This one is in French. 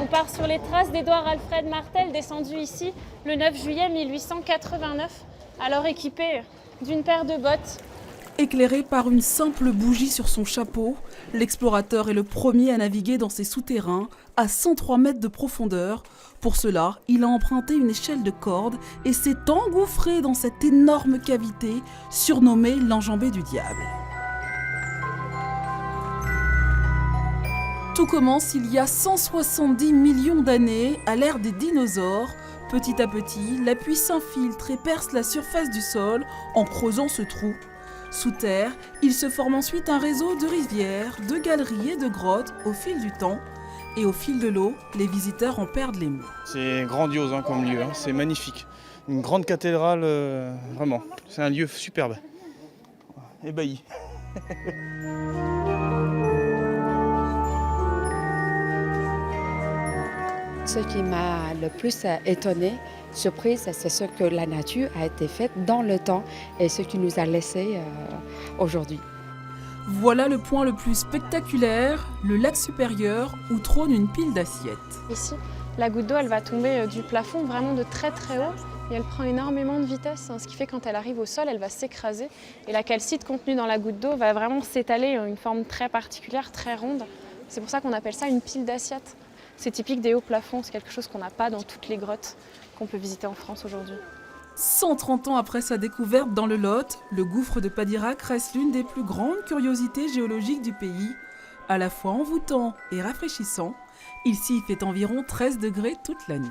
On part sur les traces d'Édouard Alfred Martel, descendu ici le 9 juillet 1889, alors équipé d'une paire de bottes. Éclairé par une simple bougie sur son chapeau, l'explorateur est le premier à naviguer dans ces souterrains à 103 mètres de profondeur. Pour cela, il a emprunté une échelle de corde et s'est engouffré dans cette énorme cavité surnommée l'enjambée du diable. Tout commence il y a 170 millions d'années, à l'ère des dinosaures. Petit à petit, la pluie s'infiltre et perce la surface du sol en creusant ce trou. Sous terre, il se forme ensuite un réseau de rivières, de galeries et de grottes au fil du temps. Et au fil de l'eau, les visiteurs en perdent les mots. C'est grandiose comme lieu, c'est magnifique. Une grande cathédrale, vraiment. C'est un lieu superbe. Ébahi. Ce qui m'a le plus étonnée, surprise, c'est ce que la nature a été faite dans le temps et ce qui nous a laissé aujourd'hui. Voilà le point le plus spectaculaire, le lac supérieur où trône une pile d'assiettes. Ici, la goutte d'eau, elle va tomber du plafond vraiment de très très haut et elle prend énormément de vitesse, ce qui fait que quand elle arrive au sol, elle va s'écraser et la calcite contenue dans la goutte d'eau va vraiment s'étaler une forme très particulière, très ronde. C'est pour ça qu'on appelle ça une pile d'assiettes. C'est typique des hauts plafonds, c'est quelque chose qu'on n'a pas dans toutes les grottes qu'on peut visiter en France aujourd'hui. 130 ans après sa découverte dans le Lot, le gouffre de Padirac reste l'une des plus grandes curiosités géologiques du pays. À la fois envoûtant et rafraîchissant, ici il fait environ 13 degrés toute l'année.